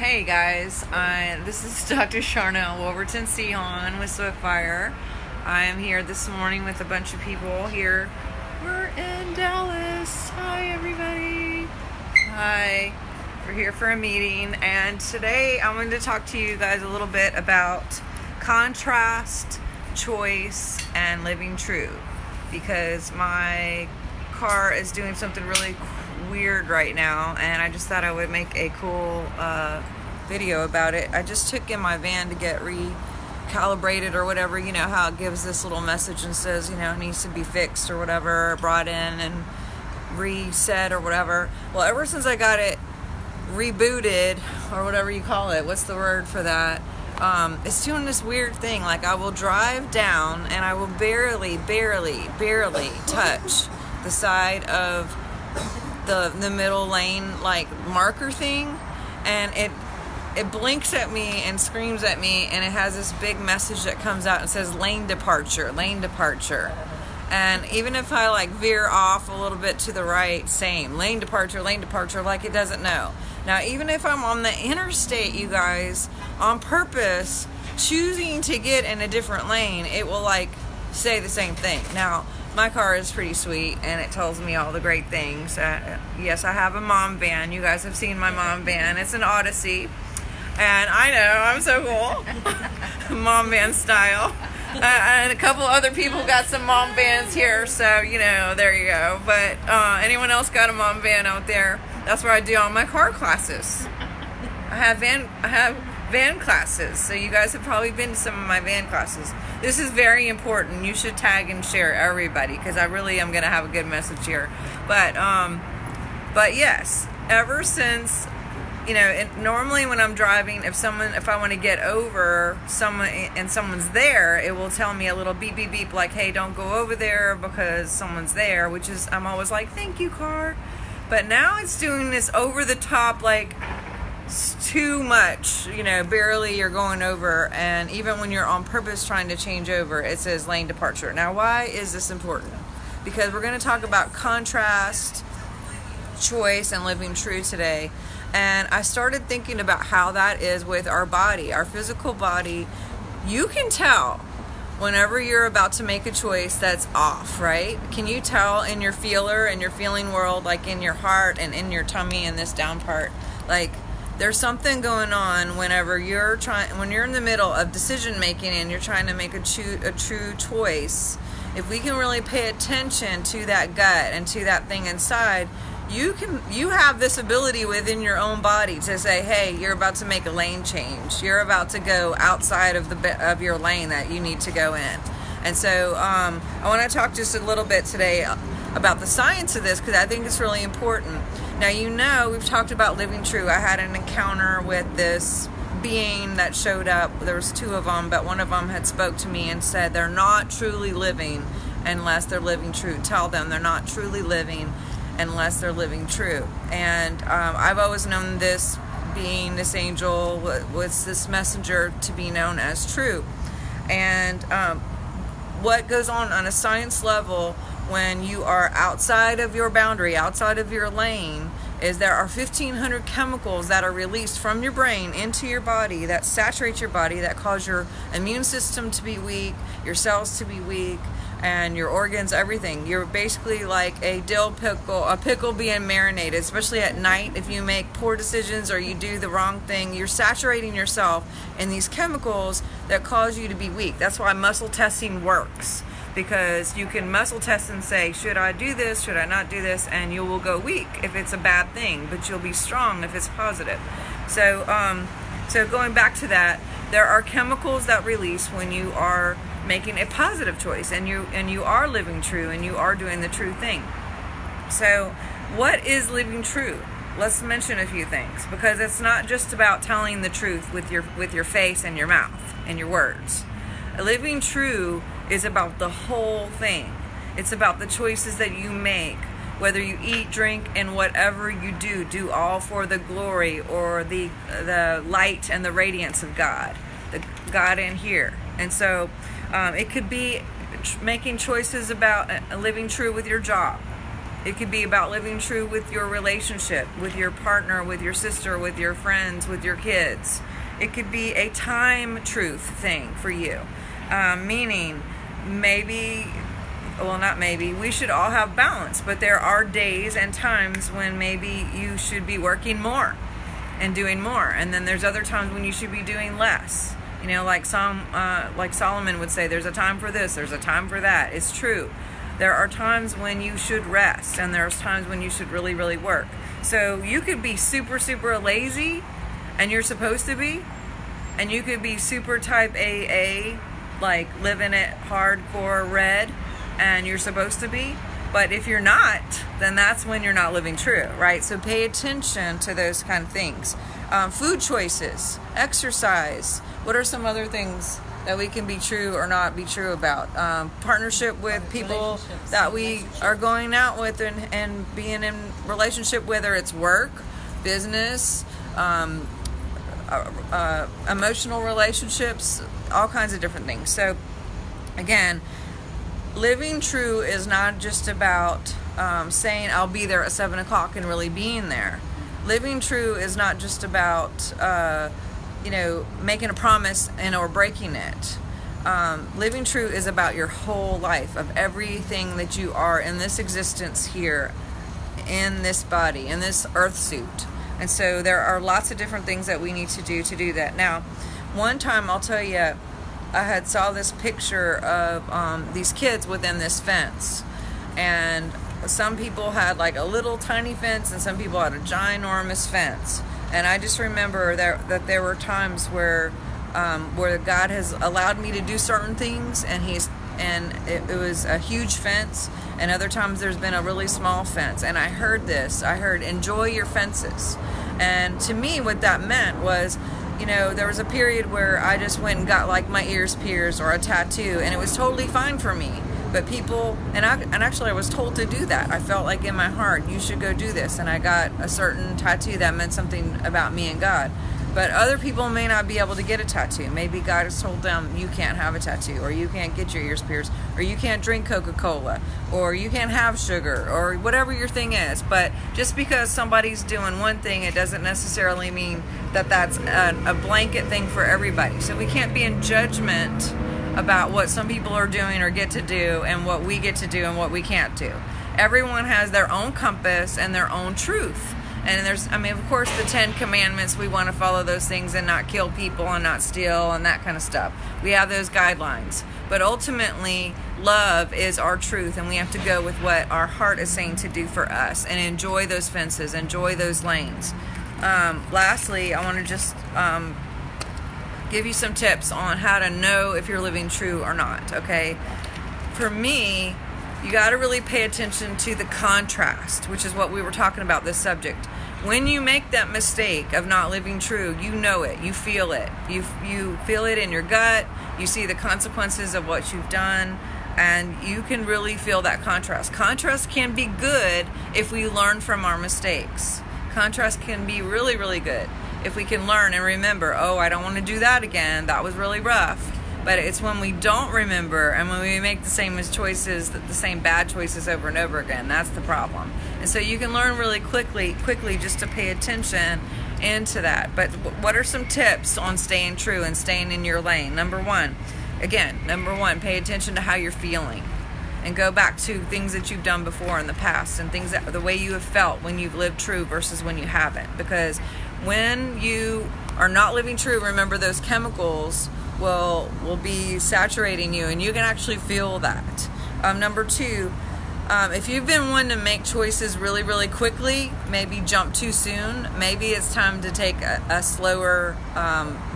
Hey guys, this is DrSharnael Wolverton Sehon with Swiftfire. I am here this morning with a bunch of people here. We're in Dallas. Hi everybody. Hi. We're here for a meeting, and today I wanted to talk to you guys a little bit about contrast, choice, and living true, because my car is doing something really weird right now, and I just thought I would make a cool video about it. I just took in my van to get recalibrated or whatever. You know how it gives this little message and says, you know, it needs to be fixed or whatever, brought in and reset or whatever. Well, ever since I got it rebooted, or whatever you call it, what's the word for that, it's doing this weird thing. Like, I will drive down and I will barely touch the side of the middle lane, like, marker thing, and it blinks at me and screams at me, and it has this big message that comes out and says lane departure. And even if I like veer off a little bit to the right, same, lane departure, like it doesn't know. Now, even if I'm on the interstate, you guys, on purpose choosing to get in a different lane, it will like say the same thing. Now, my car is pretty sweet, and it tells me all the great things. Yes, I have a mom van. You guys have seen my mom van. It's an Odyssey. And I know, I'm so cool. Mom van style. And a couple other people got some mom vans here, so, you know, there you go. But anyone else got a mom van out there? That's where I do all my car classes. I have van classes, so you guys have probably been to some of my van classes. This is very important. You should tag and share everybody, because I really am going to have a good message here. But yes, ever since, you know, normally when I'm driving, if I want to get over someone and someone's there, it will tell me a little beep beep beep, like, hey, don't go over there because someone's there, which is, I'm always like, thank you, car. But now it's doing this over the top, like, it's too much, you know, barely you're going over, and even when you're on purpose trying to change over, it says lane departure. Now, why is this important? Because we're going to talk about contrast, choice, and living true today. And I started thinking about how that is with our body, our physical body. You can tell whenever you're about to make a choice that's off, right? Can you tell in your feeler and your feeling world, like in your heart and in your tummy and this down part, like, there's something going on whenever when you're in the middle of decision making and you're trying to make a true choice. If we can really pay attention to that gut and to that thing inside, you have this ability within your own body to say, hey, you're about to make a lane change. You're about to go outside of your lane that you need to go in. And so I want to talk just a little bit today about the science of this, because I think it's really important. Now, you know, we've talked about living true. I had an encounter with this being that showed up. There was two of them, but one of them had spoke to me and said they're not truly living unless they're living true. Tell them they're not truly living unless they're living true. And I've always known this being, this angel, was this messenger to be known as true. And what goes on a science level when you are outside of your boundary, outside of your lane, is there are 1,500 chemicals that are released from your brain into your body that saturate your body, that cause your immune system to be weak, your cells to be weak, and your organs, everything. You're basically like a dill pickle, a pickle being marinated, especially at night. If you make poor decisions or you do the wrong thing, you're saturating yourself in these chemicals that cause you to be weak. That's why muscle testing works, because you can muscle test and say, should I do this, should I not do this, and you will go weak if it's a bad thing, but you'll be strong if it's positive. So going back to that, there are chemicals that release when you are making a positive choice, and you are living true, and you are doing the true thing. So what is living true? Let's mention a few things, because it's not just about telling the truth with your face and your mouth and your words. Living true is about the whole thing. It's about the choices that you make, whether you eat, drink, and whatever you do all for the glory or the light and the radiance of God, the God in here. And so it could be making choices about living true with your job. It could be about living true with your relationship, with your partner, with your sister, with your friends, with your kids. It could be a time truth thing for you. Meaning, not maybe, we should all have balance, but there are days and times when maybe you should be working more and doing more. And then there's other times when you should be doing less. Like Solomon would say, there's a time for this, there's a time for that. It's true. There are times when you should rest, and there's times when you should really, really work. So you could be super, super lazy, and you're supposed to be, and you could be super type AA, like living it hardcore red, and you're supposed to be. But if you're not, then that's when you're not living true, right? So pay attention to those kind of things. Food choices, exercise. What are some other things that we can be true or not be true about? Partnership with people that we are going out with and being in relationship, whether it's work, business, emotional relationships, all kinds of different things. So again, living true is not just about saying I'll be there at 7 o'clock and really being there. Living true is not just about making a promise or breaking it. Living true is about your whole life, of everything that you are in this existence here, in this body, in this earth suit. And so there are lots of different things that we need to do that. Now, one time I'll tell you, I had saw this picture of these kids within this fence, and some people had like a little tiny fence and some people had a ginormous fence. And I just remember that there were times where God has allowed me to do certain things, and it was a huge fence, and other times there's been a really small fence. And I heard enjoy your fences. And to me, what that meant was, there was a period where I just went and got like my ears pierced or a tattoo, and it was totally fine for me. But people, and actually I was told to do that. I felt like in my heart, you should go do this. And I got a certain tattoo that meant something about me and God. But other people may not be able to get a tattoo. Maybe God has told them, you can't have a tattoo, or you can't get your ears pierced, or you can't drink Coca-Cola, or you can't have sugar, or whatever your thing is. But just because somebody's doing one thing, it doesn't necessarily mean that that's a blanket thing for everybody. So we can't be in judgment about what some people are doing or get to do, and what we get to do and what we can't do. Everyone has their own compass and their own truth. And of course, the 10 Commandments, we want to follow those things and not kill people and not steal and that kind of stuff. We have those guidelines. But ultimately, love is our truth, and we have to go with what our heart is saying to do for us, and enjoy those fences, enjoy those lanes. Lastly, I want to just give you some tips on how to know if you're living true or not, okay? For me, you got to really pay attention to the contrast, which is what we were talking about, this subject. When you make that mistake of not living true, you know it, you feel it. You feel it in your gut, you see the consequences of what you've done, and you can really feel that contrast. Contrast can be good if we learn from our mistakes. Contrast can be really, really good if we can learn and remember, I don't want to do that again, that was really rough. But it's when we don't remember and when we make the same the same bad choices over and over again, that's the problem. And so you can learn really quickly just to pay attention into that. But what are some tips on staying true and staying in your lane? Number one, pay attention to how you're feeling. And go back to things that you've done before in the past, and the way you have felt when you've lived true versus when you haven't. Because when you are not living true, remember those chemicals will be saturating you, and you can actually feel that. Number two, if you've been one to make choices really, really quickly, maybe jump too soon, maybe it's time to take a slower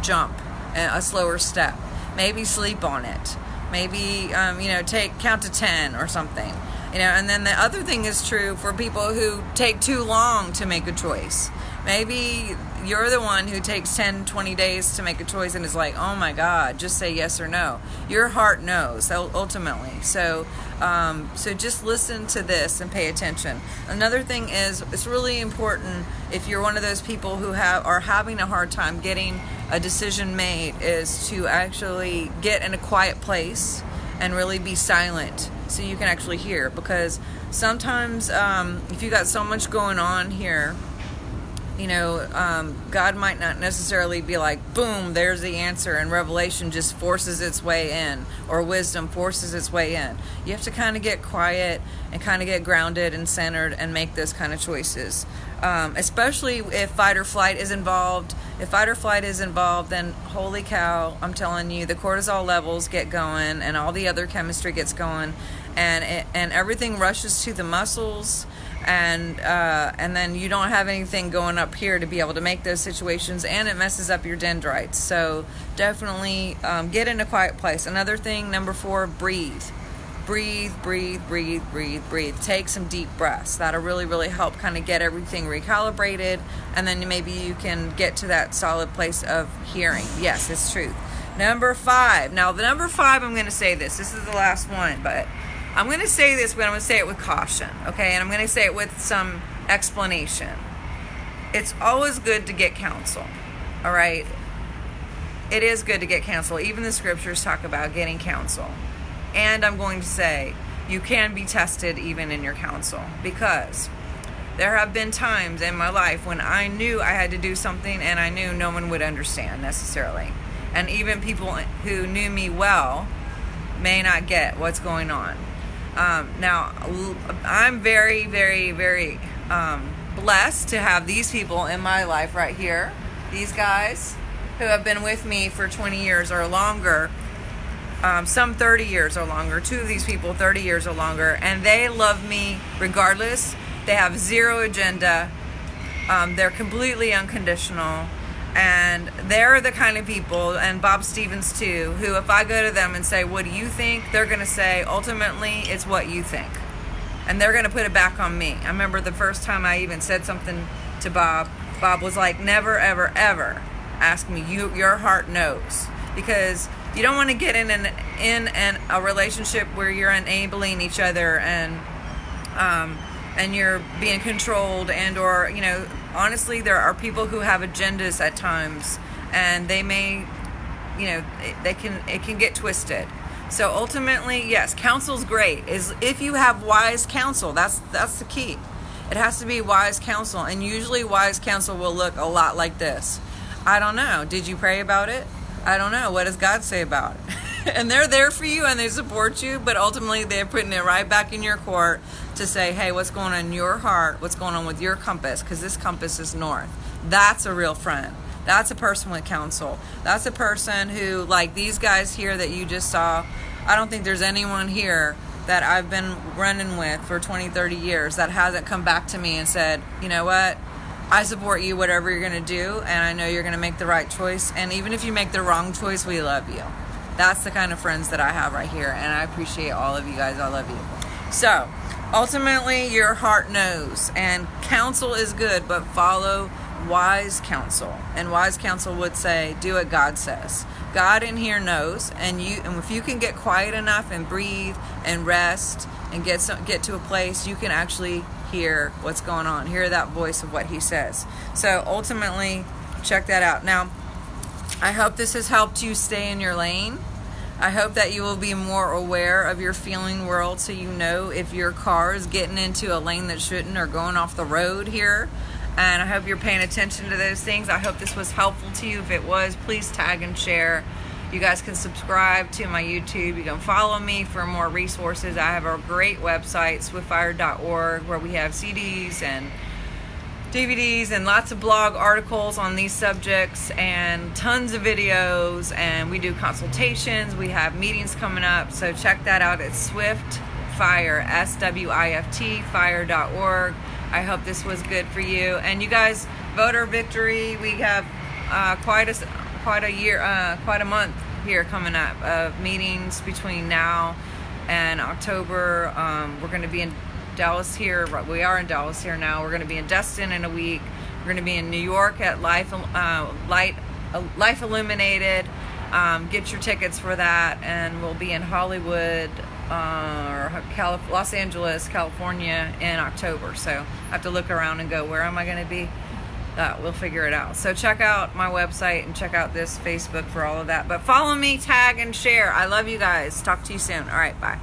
jump, a slower step. Maybe sleep on it. Maybe, count to 10 or something. And then the other thing is true for people who take too long to make a choice. Maybe you're the one who takes 10, 20 days to make a choice and is like, oh my God, just say yes or no. Your heart knows, ultimately. So just listen to this and pay attention. Another thing is, it's really important if you're one of those people who are having a hard time getting a decision made, is to actually get in a quiet place and really be silent so you can actually hear. Because sometimes if you got so much going on here, you know, God might not necessarily be like, boom, there's the answer, and revelation just forces its way in, or wisdom forces its way in. You have to kind of get quiet and kind of get grounded and centered and make those kind of choices. Especially if fight or flight is involved. If fight or flight is involved, then holy cow, I'm telling you, the cortisol levels get going and all the other chemistry gets going, and everything rushes to the muscles. And then you don't have anything going up here to be able to make those situations, and it messes up your dendrites. So definitely get in a quiet place. Another thing, number 4, breathe. Breathe. Take some deep breaths. That'll really, really help kind of get everything recalibrated, and then maybe you can get to that solid place of hearing. Yes, it's truth. Number 5. Now, the number 5, I'm going to say this. This is the last one, but I'm going to say this, but I'm going to say it with caution, okay? And I'm going to say it with some explanation. It's always good to get counsel, all right? It is good to get counsel. Even the scriptures talk about getting counsel. And I'm going to say you can be tested even in your counsel, because there have been times in my life when I knew I had to do something and I knew no one would understand necessarily. And even people who knew me well may not get what's going on. Now, I'm very, very, very blessed to have these people in my life right here. These guys who have been with me for 20 years or longer, some 30 years or longer. 2 of these people 30 years or longer, and they love me regardless. They have zero agenda. They're completely unconditional. And they're the kind of people, and Bob Stevens too, who if I go to them and say, what do you think? They're going to say, ultimately, it's what you think. And they're going to put it back on me. I remember the first time I even said something to Bob, Bob was like, never, ever, ever ask me. Your heart knows. Because you don't want to get in a relationship where you're enabling each other and you're being controlled, and or, you know, honestly, there are people who have agendas at times, and they may, you know, it can get twisted. So ultimately, yes, counsel's great. Is if you have wise counsel, that's the key. It has to be wise counsel, and usually wise counsel will look a lot like this. I don't know. Did you pray about it? I don't know. What does God say about it? And they're there for you and they support you, but ultimately they're putting it right back in your court to say, hey, what's going on in your heart? What's going on with your compass? Because this compass is north. That's a real friend. That's a person with counsel. That's a person who, like these guys here that you just saw, I don't think there's anyone here that I've been running with for 20, 30 years that hasn't come back to me and said, you know what? I support you, whatever you're going to do, and I know you're going to make the right choice. And even if you make the wrong choice, we love you. That's the kind of friends that I have right here, and I appreciate all of you guys. I love you. So, ultimately, your heart knows, and counsel is good, but follow wise counsel. And wise counsel would say, do what God says. God in here knows, and if you can get quiet enough and breathe and rest and get to a place, you can actually hear what's going on, hear that voice of what he says. So ultimately, check that out. Now, I hope this has helped you stay in your lane. I hope that you will be more aware of your feeling world, so you know if your car is getting into a lane that shouldn't or going off the road here. And I hope you're paying attention to those things. I hope this was helpful to you. If it was, please tag and share. You guys can subscribe to my YouTube. You can follow me for more resources. I have a great website, swiftfire.org, where we have CDs and DVDs and lots of blog articles on these subjects and tons of videos, and we do consultations. We have meetings coming up, so check that out at Swiftfire, SWIFT, fire.org. I hope this was good for you. And you guys, voter victory, we have quite a month here coming up of meetings between now and October. We're going to be in Dallas here. We are in Dallas here now. We're going to be in Destin in a week. We're going to be in New York at Life Illuminated. Get your tickets for that. And we'll be in Hollywood or Los Angeles, California in October. So I have to look around and go, where am I going to be? We'll figure it out. So check out my website and check out this Facebook for all of that. But follow me, tag, and share. I love you guys. Talk to you soon. All right, bye.